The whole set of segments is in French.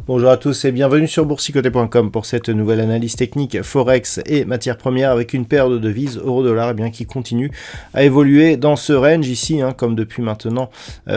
Bonjour à tous et bienvenue sur boursicoté.com pour cette nouvelle analyse technique Forex et matières premières avec une paire de devises euro-dollar qui continue à évoluer dans ce range ici, comme depuis maintenant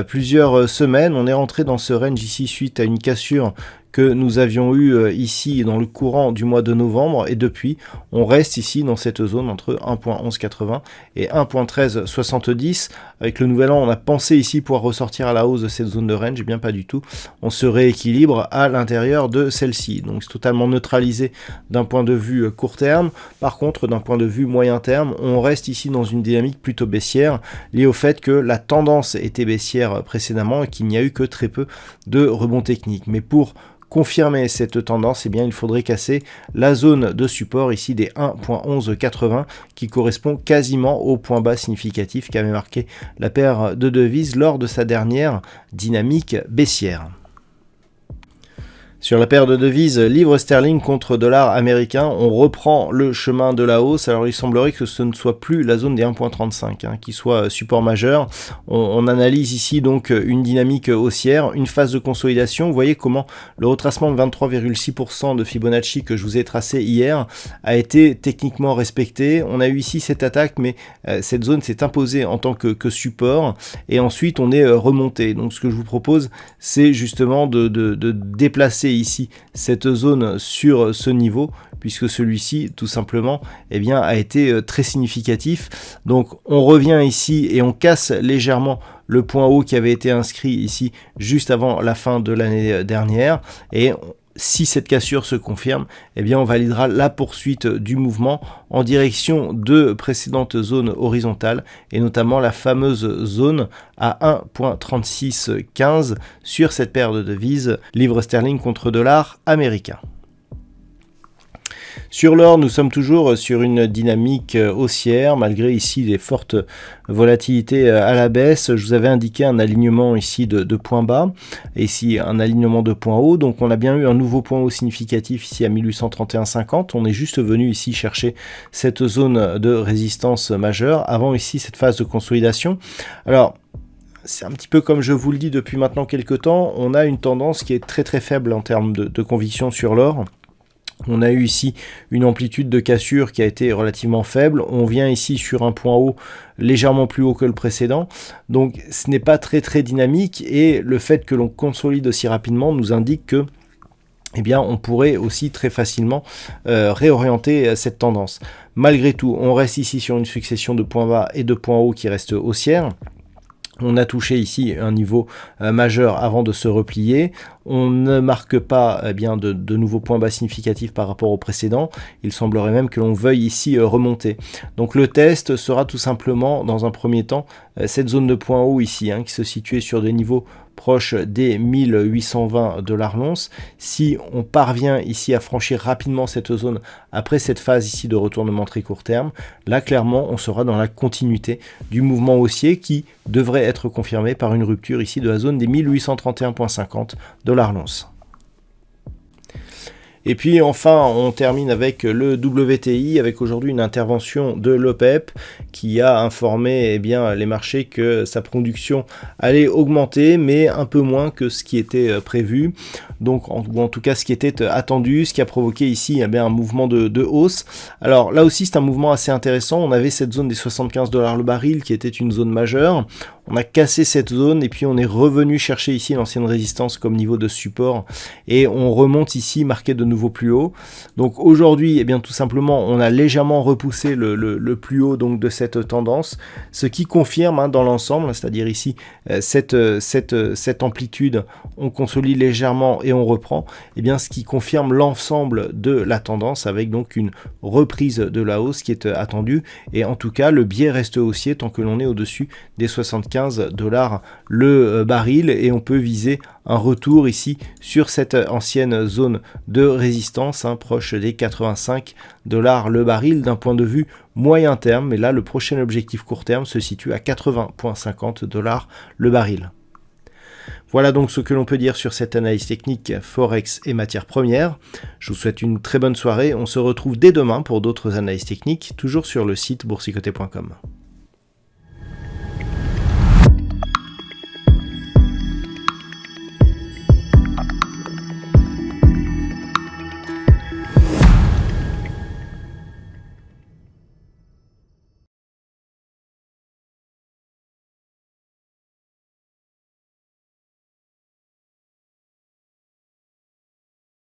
plusieurs semaines. On est rentré dans ce range ici suite à une cassure que nous avions eu ici dans le courant du mois de novembre, et depuis on reste ici dans cette zone entre 1.1180 et 1.1370. Avec le nouvel an, on a pensé ici pouvoir ressortir à la hausse de cette zone de range, et bien pas du tout. On se rééquilibre à l'intérieur de celle-ci, donc c'est totalement neutralisé d'un point de vue court terme. Par contre, d'un point de vue moyen terme, on reste ici dans une dynamique plutôt baissière, liée au fait que la tendance était baissière précédemment et qu'il n'y a eu que très peu de rebonds techniques. Mais pour confirmer cette tendance, il faudrait casser la zone de support ici des 1.1180 qui correspond quasiment au point bas significatif qu'avait marqué la paire de devises lors de sa dernière dynamique baissière. Sur la paire de devises livre sterling contre dollar américain, on reprend le chemin de la hausse. Alors il semblerait que ce ne soit plus la zone des 1.35 qui soit support majeur. On analyse ici donc une dynamique haussière, une phase de consolidation. Vous voyez comment le retracement de 23,6% de Fibonacci que je vous ai tracé hier a été techniquement respecté. On a eu ici cette attaque, mais cette zone s'est imposée en tant que support, et ensuite on est remonté. Donc ce que je vous propose, c'est justement de déplacer ici cette zone sur ce niveau, puisque celui-ci tout simplement a été très significatif. Donc on revient ici et on casse légèrement le point haut qui avait été inscrit ici juste avant la fin de l'année dernière, et si cette cassure se confirme, on validera la poursuite du mouvement en direction de précédentes zones horizontales, et notamment la fameuse zone à 1.3615 sur cette paire de devises livre sterling contre dollar américain. Sur l'or, nous sommes toujours sur une dynamique haussière, malgré ici les fortes volatilités à la baisse. Je vous avais indiqué un alignement ici de points bas, et ici un alignement de points hauts. Donc on a bien eu un nouveau point haut significatif ici à 1831,50. On est juste venu ici chercher cette zone de résistance majeure, avant ici cette phase de consolidation. Alors, c'est un petit peu comme je vous le dis depuis maintenant quelques temps, on a une tendance qui est très très faible en termes de conviction sur l'or. On a eu ici une amplitude de cassure qui a été relativement faible. On vient ici sur un point haut légèrement plus haut que le précédent. Donc ce n'est pas très très dynamique, et le fait que l'on consolide aussi rapidement nous indique que on pourrait aussi très facilement réorienter cette tendance. Malgré tout, on reste ici sur une succession de points bas et de points hauts qui restent haussières. On a touché ici un niveau majeur avant de se replier. On ne marque pas de nouveaux points bas significatifs par rapport au précédent. Il semblerait même que l'on veuille ici remonter. Donc le test sera tout simplement, dans un premier temps, cette zone de points haut ici, qui se situait sur des niveaux proche des 1820 $ l'once. Si on parvient ici à franchir rapidement cette zone après cette phase ici de retournement très court terme, là clairement on sera dans la continuité du mouvement haussier qui devrait être confirmé par une rupture ici de la zone des 1831,50 $ l'once. Et puis enfin, on termine avec le WTI, avec aujourd'hui une intervention de l'OPEP qui a informé les marchés que sa production allait augmenter, mais un peu moins que ce qui était prévu. Donc, en tout cas, ce qui était attendu, ce qui a provoqué ici un mouvement de hausse. Alors là aussi, c'est un mouvement assez intéressant. On avait cette zone des 75 $ le baril qui était une zone majeure. On a cassé cette zone et puis on est revenu chercher ici l'ancienne résistance comme niveau de support, et on remonte ici marqué de nouveau plus haut. Donc aujourd'hui, tout simplement, on a légèrement repoussé le plus haut donc de cette tendance, ce qui confirme dans l'ensemble, c'est-à-dire ici cette amplitude, on consolide légèrement et on reprend, ce qui confirme l'ensemble de la tendance, avec donc une reprise de la hausse qui est attendue, et en tout cas le biais reste haussier tant que l'on est au-dessus des 75 $95 le baril, et on peut viser un retour ici sur cette ancienne zone de résistance, proche des $85 le baril d'un point de vue moyen terme, mais là le prochain objectif court terme se situe à $80,50 le baril. Voilà donc ce que l'on peut dire sur cette analyse technique Forex et matières premières. Je vous souhaite une très bonne soirée, on se retrouve dès demain pour d'autres analyses techniques, toujours sur le site boursicoté.com.